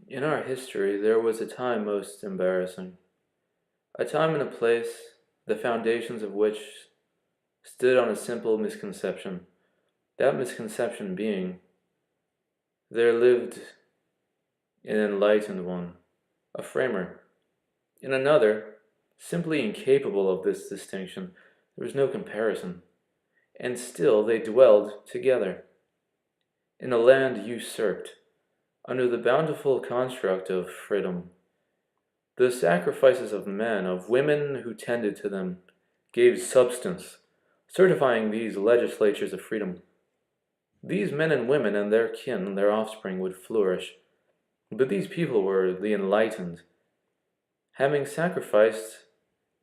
In our history, there was a time most embarrassing. A time and a place, the foundations of which stood on a simple misconception. That misconception being, there lived an enlightened one, a framer. In another, simply incapable of this distinction, there was no comparison. And still they dwelled together, in a land usurped, under the bountiful construct of freedom. The sacrifices of men, of women who tended to them, gave substance, certifying these legislatures of freedom. These men and women and their kin, their offspring, would flourish. But these people were the enlightened, having sacrificed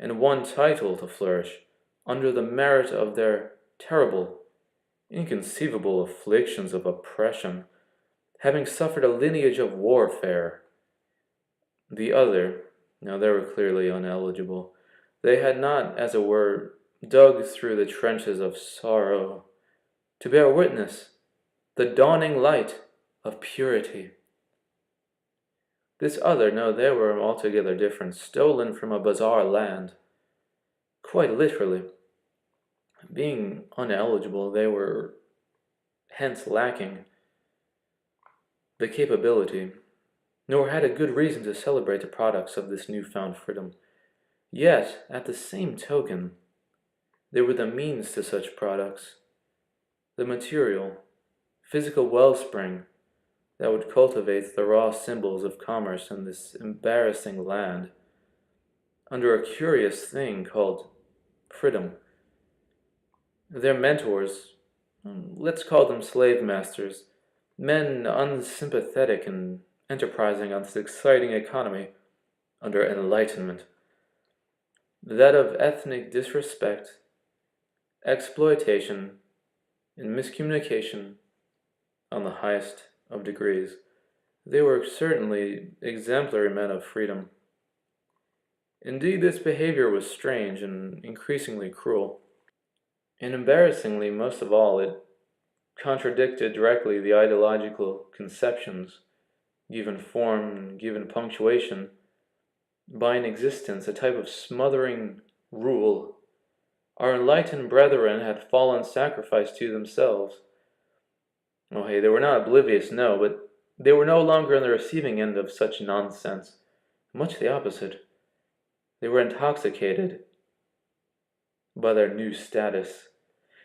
and won title to flourish under the merit of their terrible, inconceivable afflictions of oppression, having suffered a lineage of warfare. The other, now they were clearly uneligible. They had not, as it were, dug through the trenches of sorrow to bear witness the dawning light of purity. This other, no, they were altogether different, stolen from a bizarre land. Quite literally. Being uneligible, they were hence lacking the capability, nor had a good reason to celebrate the products of this newfound freedom. Yet, at the same token, they were the means to such products, the material, physical wellspring that would cultivate the raw symbols of commerce in this embarrassing land, under a curious thing called freedom. Their mentors, let's call them slave masters, men unsympathetic and enterprising on this exciting economy under enlightenment, that of ethnic disrespect, exploitation, and miscommunication on the highest of degrees. They were certainly exemplary men of freedom. Indeed, this behavior was strange and increasingly cruel. And embarrassingly, most of all, it contradicted directly the ideological conceptions, given form, given punctuation, by an existence, a type of smothering rule. Our enlightened brethren had fallen sacrifice to themselves. Oh, hey, they were not oblivious, no, but they were no longer on the receiving end of such nonsense. Much the opposite. They were intoxicated by their new status,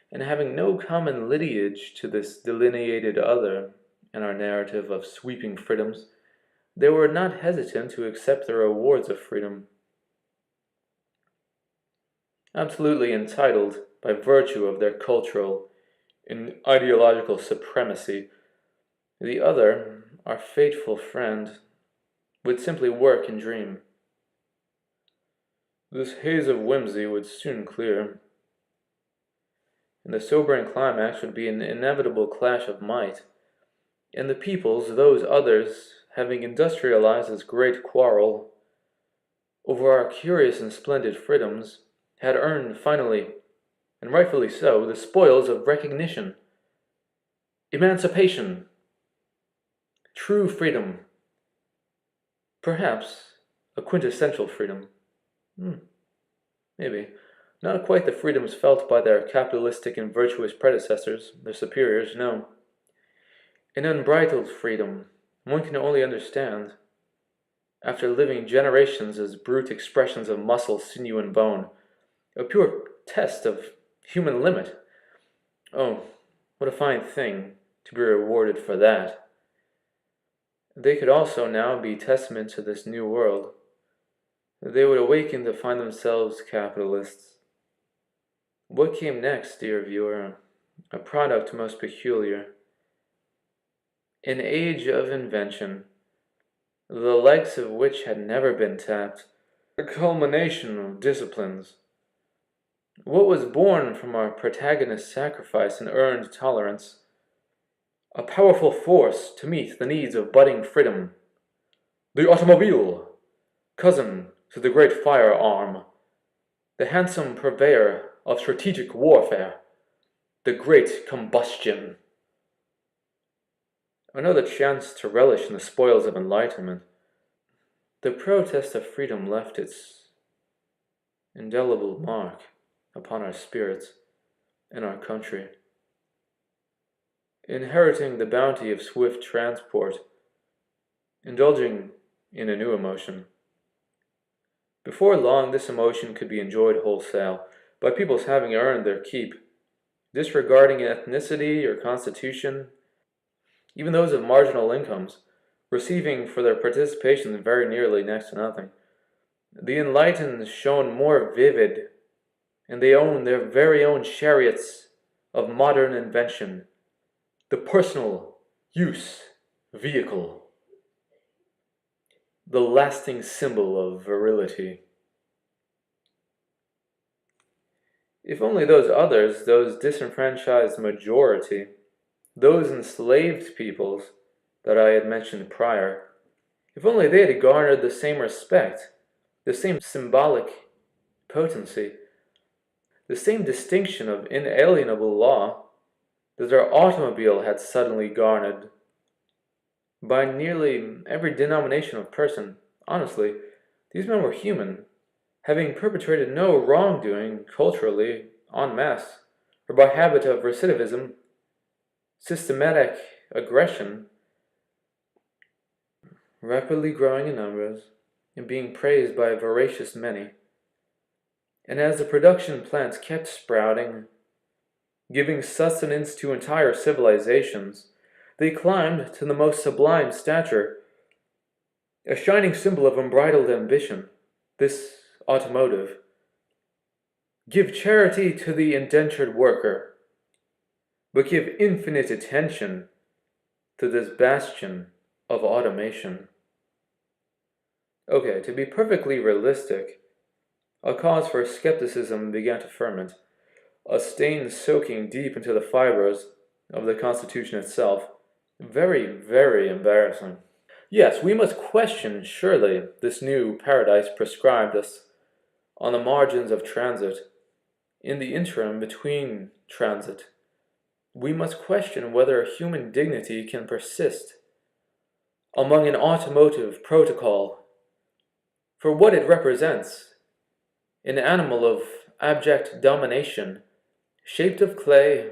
and having no common lineage to this delineated other in our narrative of sweeping freedoms, they were not hesitant to accept the rewards of freedom. Absolutely entitled by virtue of their cultural and ideological supremacy, the other, our faithful friend, would simply work and dream. This haze of whimsy would soon clear, and the sobering climax would be an inevitable clash of might, and the peoples, those others, having industrialized this great quarrel over our curious and splendid freedoms, had earned finally, and rightfully so, the spoils of recognition, emancipation, true freedom, perhaps a quintessential freedom. Maybe. Not quite the freedoms felt by their capitalistic and virtuous predecessors, their superiors, no. An unbridled freedom one can only understand after living generations as brute expressions of muscle, sinew, and bone, a pure test of human limit. Oh, what a fine thing to be rewarded for that. They could also now be testament to this new world. They would awaken to find themselves capitalists. What came next, dear viewer? A product most peculiar. An age of invention, the likes of which had never been tapped. A culmination of disciplines. What was born from our protagonist's sacrifice and earned tolerance? A powerful force to meet the needs of budding freedom. The automobile, cousin to the great firearm. The handsome purveyor of strategic warfare, the great combustion. or know the chance to relish in the spoils of enlightenment, the protest of freedom left its indelible mark upon our spirits and our country. Inheriting the bounty of swift transport, indulging in a new emotion. Before long, this emotion could be enjoyed wholesale, by people's having earned their keep, disregarding ethnicity or constitution, even those of marginal incomes, receiving for their participation very nearly next to nothing. The enlightened shone more vivid, and they owned their very own chariots of modern invention, the personal use vehicle, the lasting symbol of virility. If only those others, those disenfranchised majority, those enslaved peoples that I had mentioned prior, if only they had garnered the same respect, the same symbolic potency, the same distinction of inalienable law that our automobile had suddenly garnered. By nearly every denomination of person, honestly, these men were human, having perpetrated no wrongdoing culturally en masse, or by habit of recidivism, systematic aggression, rapidly growing in numbers and being praised by a voracious many. And as the production plants kept sprouting, giving sustenance to entire civilizations, they climbed to the most sublime stature, a shining symbol of unbridled ambition, this automotive. Give charity to the indentured worker, but give infinite attention to this bastion of automation. Okay, to be perfectly realistic, a cause for skepticism began to ferment, a stain soaking deep into the fibers of the Constitution itself. Very, very embarrassing. Yes, we must question, surely, this new paradise prescribed us on the margins of transit, in the interim between transit. We must question whether human dignity can persist among an automotive protocol, for what it represents, an animal of abject domination, shaped of clay,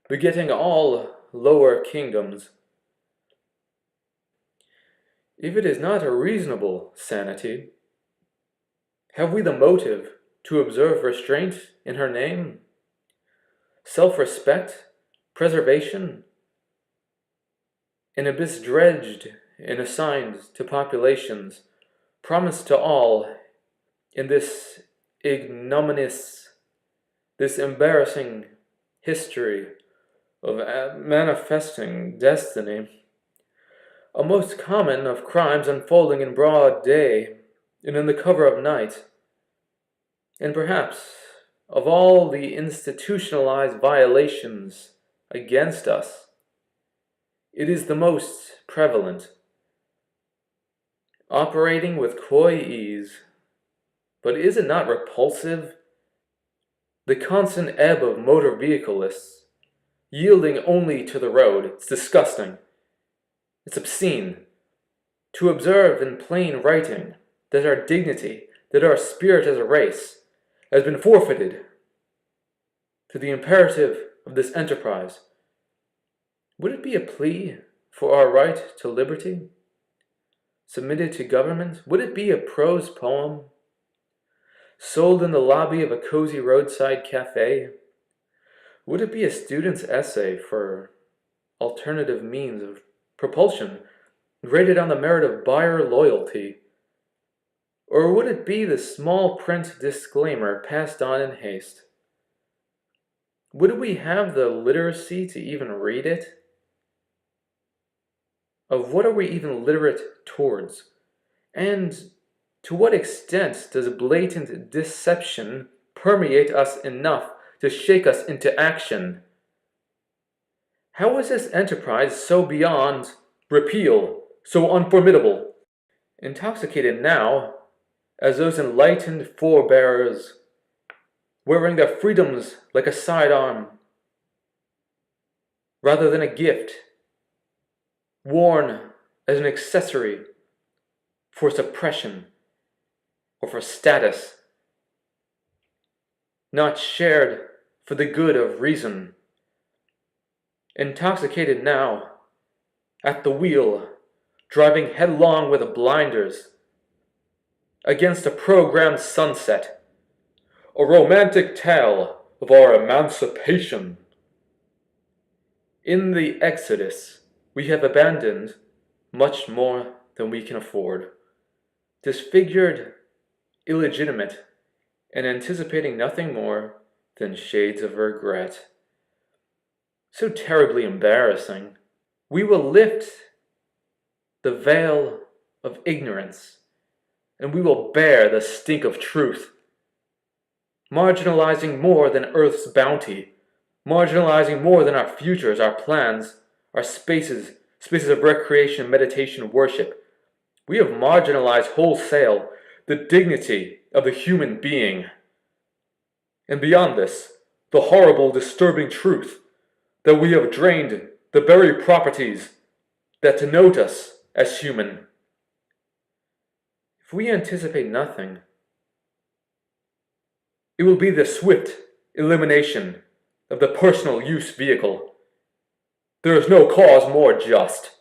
begetting all lower kingdoms. If it is not a reasonable sanity, have we the motive to observe restraint in her name? Self-respect, preservation, an abyss dredged and assigned to populations, promised to all in this ignominious, this embarrassing history of manifesting destiny, a most common of crimes unfolding in broad day and in the cover of night, and perhaps of all the institutionalized violations against us, it is the most prevalent, operating with coy ease. But is it not repulsive? The constant ebb of motor vehicleists, yielding only to the road. It's disgusting. It's obscene. To observe in plain writing that our dignity, that our spirit as a race, has been forfeited to the imperative of this enterprise. Would it be a plea for our right to liberty, submitted to government? Would it be a prose poem, sold in the lobby of a cozy roadside cafe? Would it be a student's essay for alternative means of propulsion, graded on the merit of buyer loyalty? Or would it be the small print disclaimer passed on in haste? Would we have the literacy to even read it? Of what are we even literate towards? And to what extent does blatant deception permeate us enough to shake us into action? How is this enterprise so beyond repeal, so unformidable? Intoxicated now, as those enlightened forebears, wearing their freedoms like a sidearm, rather than a gift, worn as an accessory for suppression or for status, not shared for the good of reason. Intoxicated now, at the wheel, driving headlong with blinders, against a programmed sunset, a romantic tale of our emancipation. In the exodus, we have abandoned much more than we can afford, disfigured, illegitimate, and anticipating nothing more than shades of regret. So terribly embarrassing. We will lift the veil of ignorance, and we will bear the stink of truth, marginalizing more than Earth's bounty, marginalizing more than our futures, our plans, our spaces of recreation, meditation, worship. We have marginalized wholesale the dignity of the human being. And beyond this, the horrible, disturbing truth that we have drained the very properties that denote us as human. If we anticipate nothing, it will be the swift elimination of the personal use vehicle. There is no cause more just.